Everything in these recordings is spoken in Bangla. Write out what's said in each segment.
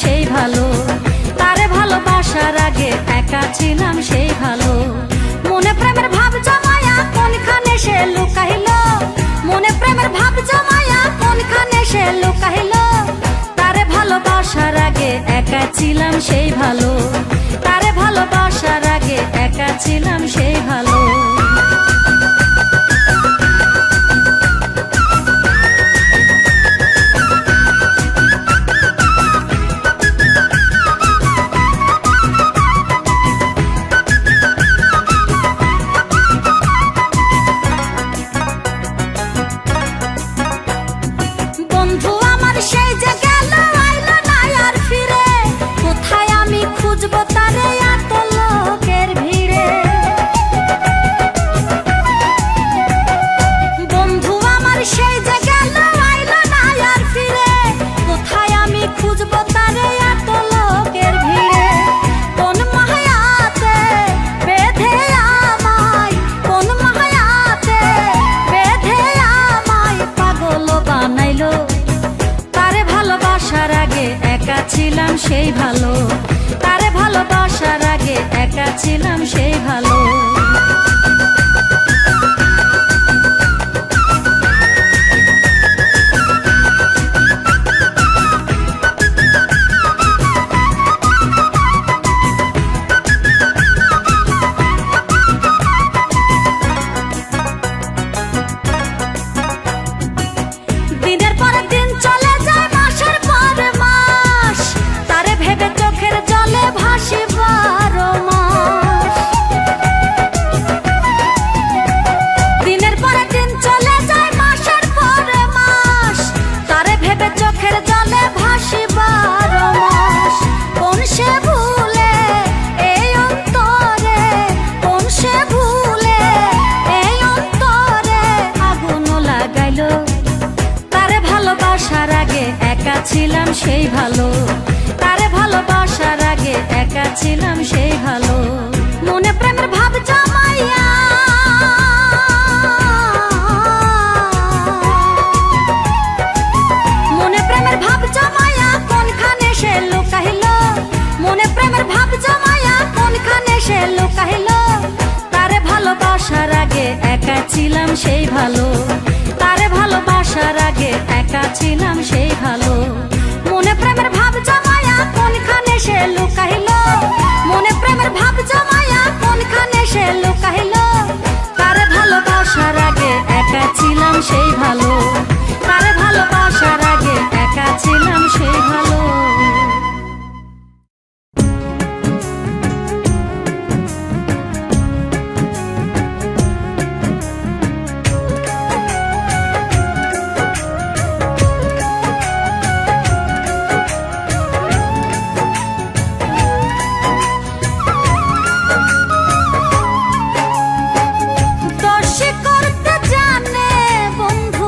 সেই ভালো, তারে ভালোবাসার আগে একা ছিলাম সেই ভালো। মনে প্রেমের ভাব জমায়া কোনখানে সে লুকাইল, মনে প্রেমের ভাব জমায়া কোনখানে সে লুকাইল। তারে ভালোবাসার আগে একা ছিলাম সেই ভালো, তারে ভালোবাসার আগে একা ছিলাম সেই ভালো। বন্ধু আমার সেই যে গেল আইলো না আর ফিরে, কোথায় আমি খুঁজবো তারে এত লোকের ভিড়ে। বন্ধু আমার সেই যে গেল আইলো না আর ফিরে, কোথায় আমি খুঁজবো তারে এত লোকের ভিড়ে। কোন মায়াতে বেঁধে আমায়, কোন মায়াতে বেঁধে আমায় পাগল বানাইলো। তারে ভালোবাসার আগে একা ছিলাম সেই ভালো, তারে ভালোবাসার আগে একা ছিলাম সেই ভালো। দিনের পর দিন চলে যায়, মাসের পর মাস, তারে ভেবে চোখের জলে ভাসি 12 মাস। দিনের পর দিন চলে যায়, মাসের পর মাস, তারে ভেবে চোখের জলে ভাসি 12 মাস। কোন সে ভুলে এই অন্তরে, কোন সে ভুলে এই অন্তরে আগুন লাগাইলো। তারে ভালোবাসার আগে একা ছিলাম সেই ভালো, তারে ভালোবাসার আগে একা ছিলাম সেই ভালো। মনে প্রেমের ভাব জমাইয়া, মনে প্রেমের ভাব জমাইয়া কোনখানে সে লুকাইল, মনে প্রেমের ভাব জমাইয়া কোনখানে সে লুকাইল। তারে ভালোবাসার আগে একা ছিলাম সেই ভালো, তারে ভালোবাসার আগে একা ছিলাম সেই ভালো। মনে প্রেমের ভাব জমায়া কোনখানে সে লুকাইল, মনে প্রেমের ভাব জমায়া কোনখানে সে লুকাইল। তারে ভালোবাসার আগে একা ছিলাম সেই ভালো, তারে ভালোবাসার আগে একা ছিলাম সেই ভালো। দোষী করতে জানে বন্ধু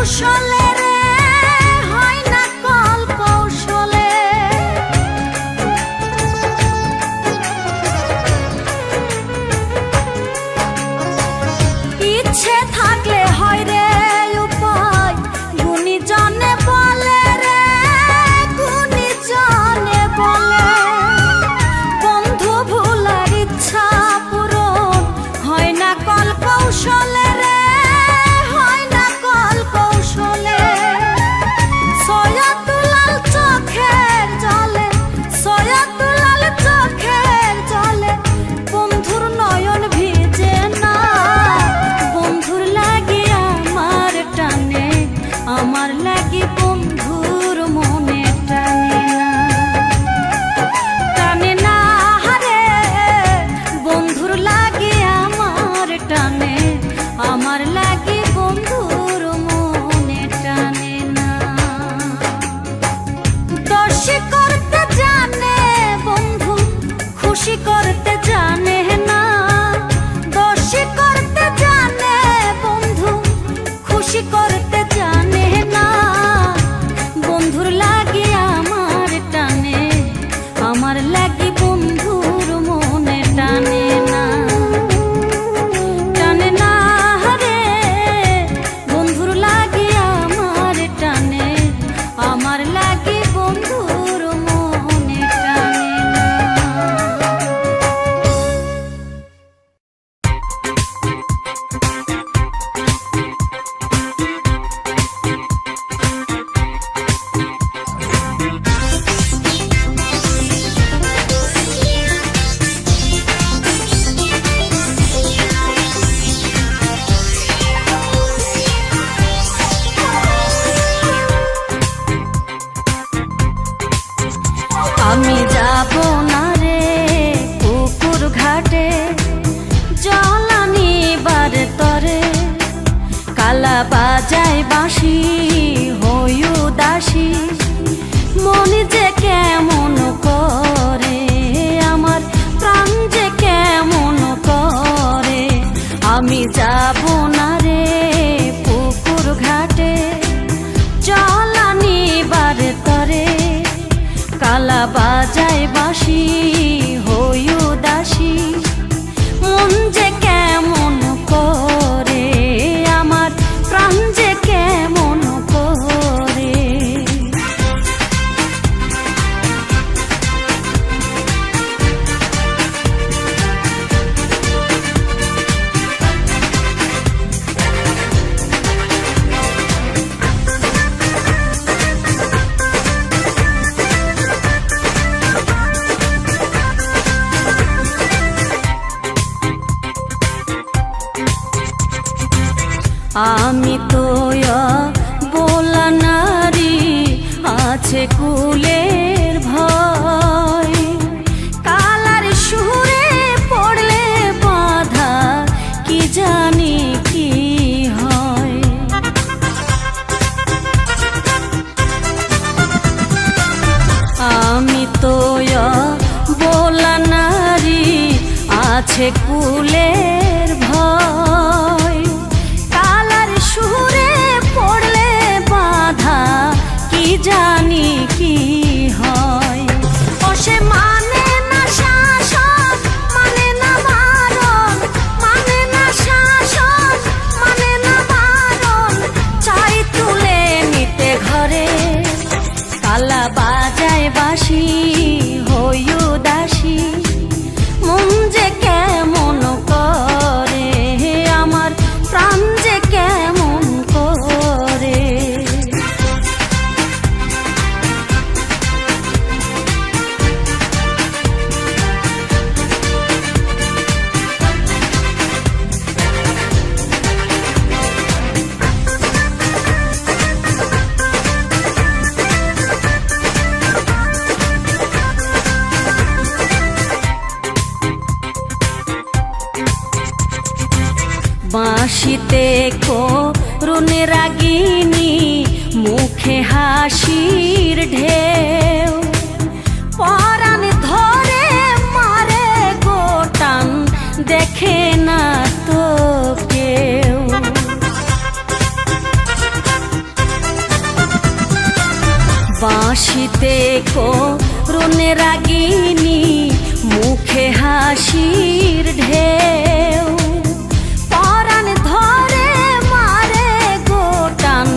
কৌশলে রে, হয় না কল কৌশলে। ইচ্ছে থাকলে হয় রে উপায়, গুণীজনে বলে রে, গুণীজনে বলে। বন্ধু ভুলার ইচ্ছা পূরণ হয় না কল কৌশলে রে, হয় না কল কৌশলে। সৈয়দুলাল চোখের জলে, সৈয়দুলাল চোখের জলে, বন্ধুর নয়ন ভিজে না। বন্ধুর লাগি আমার টানে, আমার লাগি বন্ধুর মনে টানে না, টানে না রে। বন্ধুর লাগি আমার টানে, আমার লাগি বন্ধুর মনে টানে না। দোষী করতে জানে বন্ধু, খুশি করতে জানে না। দোষী করতে জানে বন্ধু, খুশি করতে জানে না। বন্ধুর লাগি আমার টানে, আমার লাগি বন্ধুর মনে টানে না, টানে না রে। বন্ধুর লাগি আমার টানে, আমার লাগি বন্ধুর মনে টানে না। আমি যাব না রে পুকুর ঘাটে, জল আনিবার তরে। কালা বাজায় বাঁশি হই উদাসী, মন যে কেমন করে, আমার প্রাণ যে কেমন করে। আমি যাব না রে পুকুর ঘাটে, জল আনিবার তরে। কালা বাজায় বাঁশি হই উদাসী, মন যে কেমন করে, আমার প্রাণ যে কেমন করে। আমি তো বোলা নারী, আছে কুলের ভয়। কালার সুরে পড়লে বাধা, কি জানি কি হয়। আমি তো বোলা নারী, আছে কুলের ভয়। কালার সুরে পড়লে বাধা, কি জানি কি হয়। ও সে মানে না শাসন, মানে না বারণ, মানে না শাসন, মানে না বারণ। চাই তুলে নিতে ঘরে, কালা বাজায় বাঁশি হই উদাসী, মন যে কেমন করে, আমার প্রাণ যে কেমন করে। বাঁশিতে করুণ রাগিনী, মুখে হাসির ঢেউ। পরাণ ধরে মারে গোটান, দেখে না তো কেউ। রাগিনী, মুখে হাসির ঢেউ, পরাণ ধরে মারে গোটান,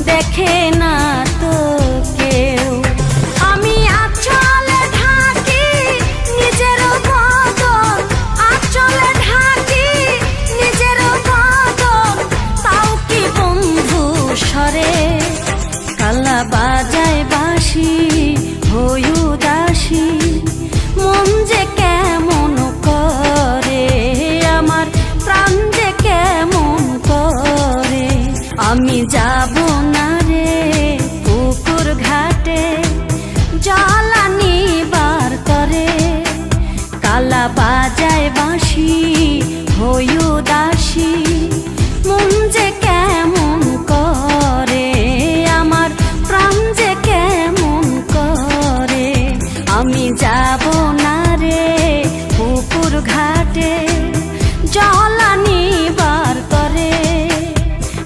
দেখে না তো কেউ। আমি আঁচলে ঢাকি নিজের বদন, আঁচলে ঢাকি নিজের বদন, তাও কি বন্ধু সরে? কালা বাজায় বাঁশি হই উদাসী, মন যে কেমন করে, আমার প্রাণ যে কেমন করে। আমি যাব না রে পুকুর ঘাটে, জল আনিবার তরে। কালা বাজায় বাঁশি হই উদাসী, মন যে কেমন করে, আমার প্রাণ যে কেমন করে। আমি যাব না রে পুকুর ঘাটে, জল আনিবার তরে।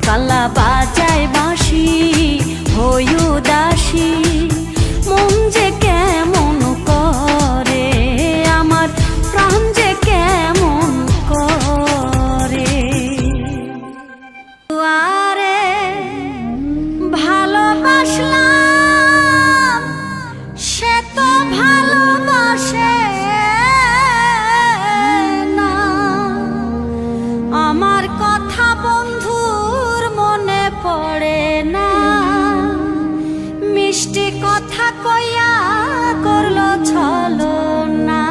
কালা বাজায় বাঁশি হই উদাসী, মন যে কেমন করে, আমার প্রাণ যে কেমন করে। আরে ভালোবাসলাম, সে তো ভালোবাসে না। আমার কথা বন্ধুর মনে পড়ে না, মিষ্টি কথা কইয়া করলো ছলনা।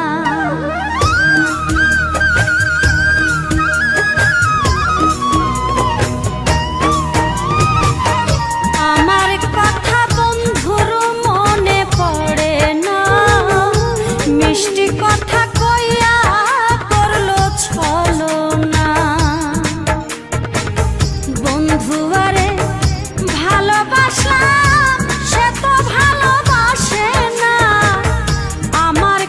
আমার কথা বন্ধুর মনে পড়ে না, মিষ্টি কথা কইয়া করলো ছলনা। বন্ধু আরে ভালোবাসলাম, সে তো ভালোবাসে না। আমার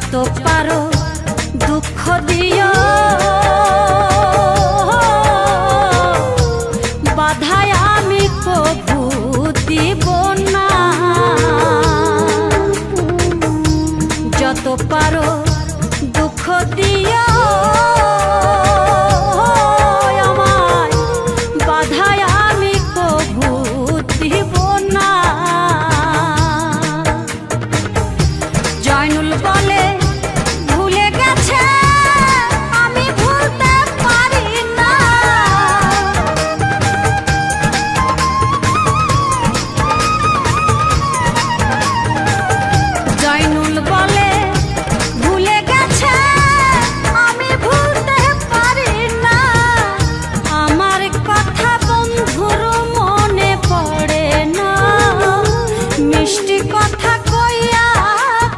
যত পারো দুঃখ দিও, বাধায় আমি কবু দিব না। যত পারো দুঃখ দিও আমায়, বাধায় আমি কবু দিব না। জয়নুল বলে ভুলে গেছে, আমি ভুলতে পারি না। জয়নুল বলে ভুলে গেছে, আমি ভুলতে পারি না। আমার কথা বন্ধুর মনে পড়ে না, মিষ্টি কথা কইয়া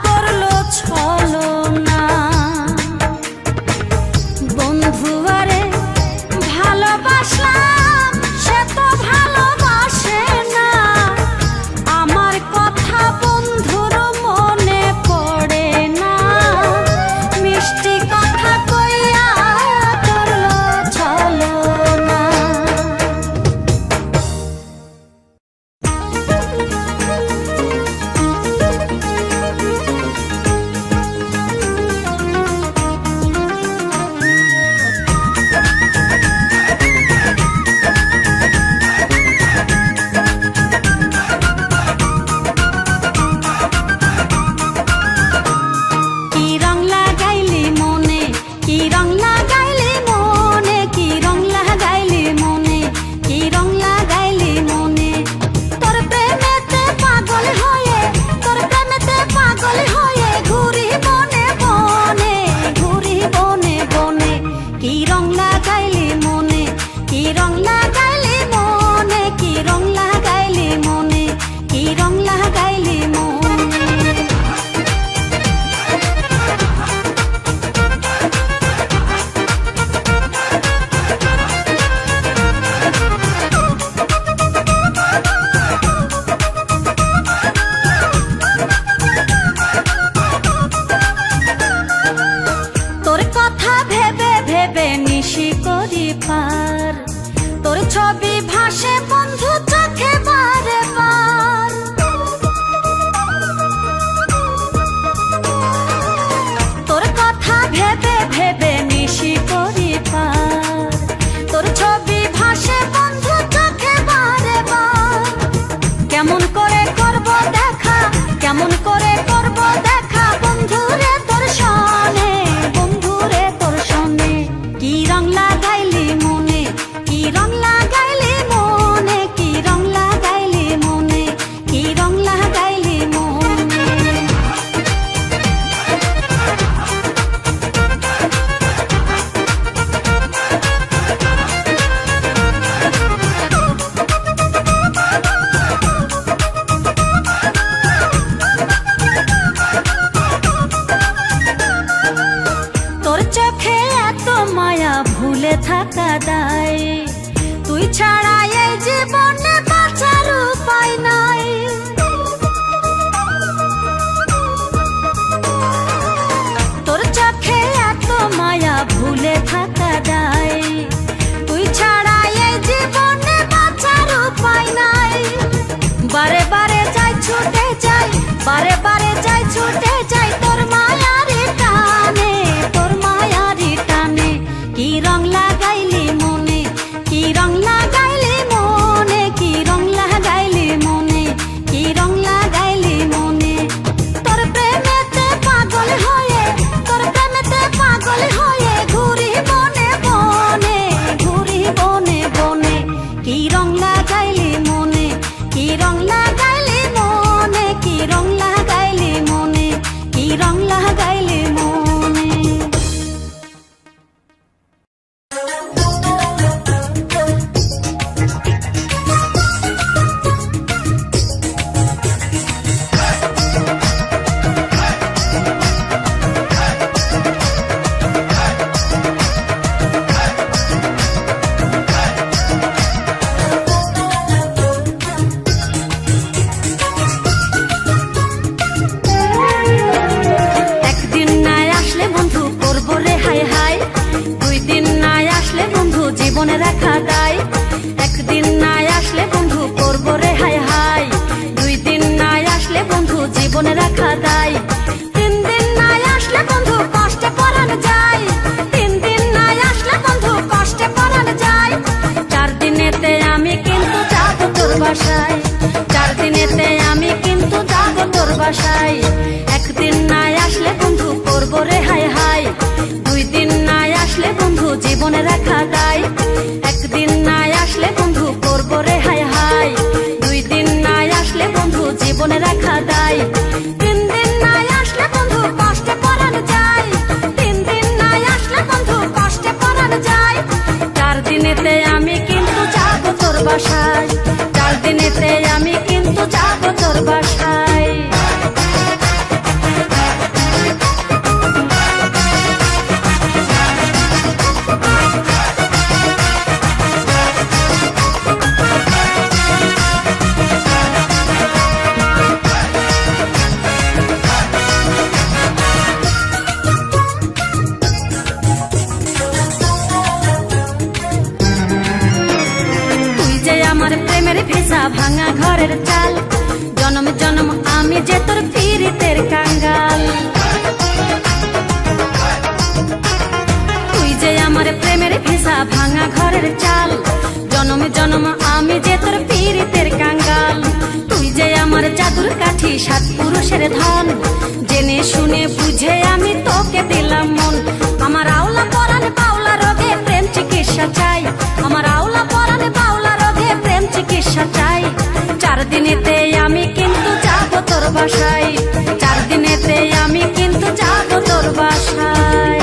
করলো ছলনা। বন্ধু আরে ভালোবাসলাম, সে তো ভালোবাসে না। আমার কথা বন্ধুর মনে পড়ে না, মিষ্টি কথা কইয়া করলো ছলনা। কি রং লাগাইলি মনে, কি রং লাগাইলি মনে, কি রং লাগাইলি মনে, কি রং লাগাইলি মনে। তোর প্রেমেতে পাগল হয়ে, তোর প্রেমেতে পাগল হয়ে ঘুরি বনে বনে, ঘুরি বনে বনে। কি রং লাগাইলি মনে, কি রং লাগাইলি মনে, কি রং লাগাইলি মনে, কি রং লাগাইলি মনে। তোর কথা ভেবে ভেবে নিশি করি পার, তোর ছবি ভাসে বন্ধু চোখে বারে বার। তোর কথা ভেবে ভেবে নিশি করি পার, তোর ছবি ভাসে বন্ধু চোখে বারে বার। কেমন করে করব দেখা, কেমন করে করব দেখা বন্ধুরে তোর সনে, বন্ধুরে তোর সনে। কি রং লাগাইলি মনে, কি রং লাগাইলি মনে, কি রং লাগাইলি মনে, কি রং লাগাইলি মনে। তোর চোখে এত মায়া ভুলে থাকা দায়, তুই ছাড়া এই জীবনে বাঁচার উপায় নাই। তোর চোখে এত মায়া ভুলে থাকা দায়, তুই ছাড়া এই জীবনে বাঁচার উপায় নাই। বারে বারে যাই ছুটে যাই, বারে বারে যাই ছুটে যাই তোর মায়ারি টানে, তোর মায়ারি টানে। কি রং লাগাইলি মনে, কি রং লাগাইলি মনে, কি রং লাগাইলি মনে, কি রং লাগাইলি মনে। তোর প্রেমেতে পাগল হয়ে, তোর প্রেমেতে পাগল হয়ে ঘুরি বনে বনে, ঘুরি বনে বনে। কি রং লাগাইলি মনে, কি রং লাগাইলি মনে, কি রং লাগাইলি মনে, কি রং জীবনে রাখা দায়। 3 দিন নাই আসলে বন্ধু কষ্টে পরাণ যায়, 3 দিন নাই আসলে বন্ধু কষ্টে পরাণ যায়। 4 দিনেতে আমি কিন্তু যাবো তোর বাসায়, 4 দিনেতে আমি কিন্তু যাবো তোর বাসায়। 1 দিন নাই আসলে বন্ধু করবো রে হাই হাই, 2 দিন নাই আসলে বন্ধু জীবনে রাখা দায়। 1 দিন নাই আসলে বন্ধু করবো রে হাই হাই, 2 দিন নাই আসলে বন্ধু জীবনে রাখা দায়। 3 দিন নাই আসলে বন্ধু কষ্টে পরাণ যায়, 3 দিন নাই আসলে বন্ধু কষ্টে পরাণ যায়। 4 দিনেতে আমি কিন্তু যাবো তোর বাসায়, 4 দিনেতে আমি কিন্তু যাবো তোর বাসায়। আমার প্রেমের ভেসা ভাঙা ঘরের চাল, জনম জনম আমি যে তোর পীড়িতের কাঙ্গাল। তুই যে আমার প্রেমের ভেসা ভাঙা ঘরের চাল, জনম জনম আমি যে তোর পীড়িতের কাঙ্গাল। তুই যে আমার জাদুর কাঠি 7 পুরুষের ধন, জেনে শুনে বুঝে আমি তোকে দিলাম মন। আমার আওলা পরাণ পাওলা রোগে প্রেম চিকিৎসা চাই, আমার আওলা পরাণ পাওলা রোগে প্রেম চিকিৎসা চাই। 4 দিনেতে আমি কিন্তু যাবো তোর বাসায়, 4 দিনেতে আমি কিন্তু যাবো তোর বাসায়।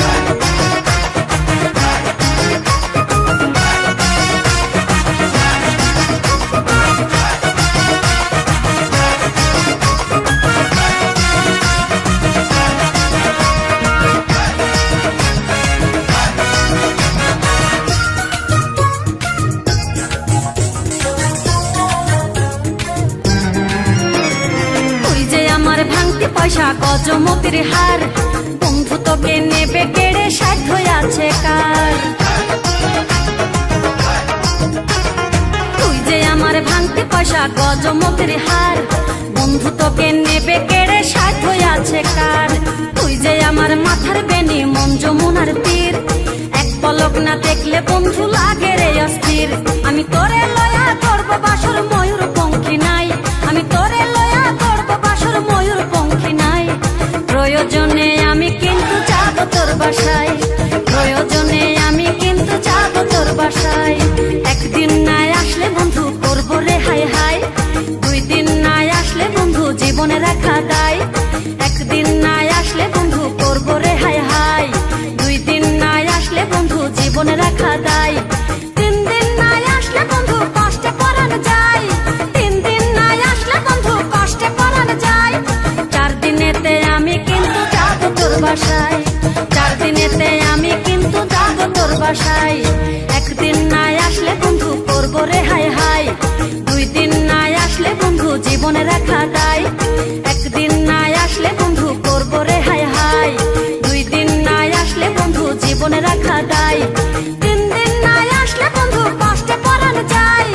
ভাঙতি পয়সা গজমতির হার, বন্ধু তোকে নেবে কেড়ে সাধ্য আছে কার। তুই যে আমার ভাঙতি পয়সা গজমতির হার, বন্ধু তোকে নেবে কেড়ে সাধ্য আছে কার। তুই যে আমার মাথার বেনি মন যমুনার তীর, এক পলক না দেখলে বন্ধু লাগে রে অস্থির। আমি তোরে লয়া করবো বাসর ময়ূর পঙ্খী নাই, আমি তোরে লয়া করবো বাসর ময়ূর পঙ্খী নাই। প্রয়োজনে আমি কিন্তু যাবো তোর বাসায়, প্রয়োজনে আমি কিন্তু যাবো তোর বাসায়। 1 দিন নাই আসলে বন্ধু করবো রে হাই হাই, 2 দিন নাই আসলে বন্ধু জীবনে রাখা দায়। 1 দিন নাই আসলে বন্ধু করবো রে হাই হাই, 2 দিন নাই আসলে বন্ধু জীবনে রাখা দায়। 3 দিন নাই আসলে বন্ধু কষ্টে পরাণ যায়, 3 দিন নাই আসলে বন্ধু কষ্টে পরাণ যায়। 4 দিনেতে আমি কিন্তু যাবো তোর বাসায়, 4 দিনেতে আমি কিন্তু যাবো তোর বাসায়। 1 দিন নাই আসলে বন্ধু করবো রে হাই হাই, 2 দিন নাই আসলে বন্ধু জীবনে রাখা দায়। 1 দিন নাই আসলে বন্ধু করবো রে হাই হাই, 2 দিন নাই আসলে বন্ধু জীবনে রাখা দায়। 3 দিন নাই আসলে বন্ধু কষ্টে পরাণ যায়,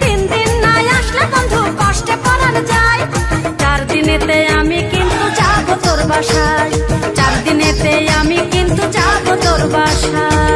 3 দিন নাই আসলে বন্ধু কষ্টে পরাণ যায়। 4 দিনেতে আমি কিন্তু যাবো তোর বাসায়, 4 দিনেতে আমি কিন্তু যাবো তোর বাসায়।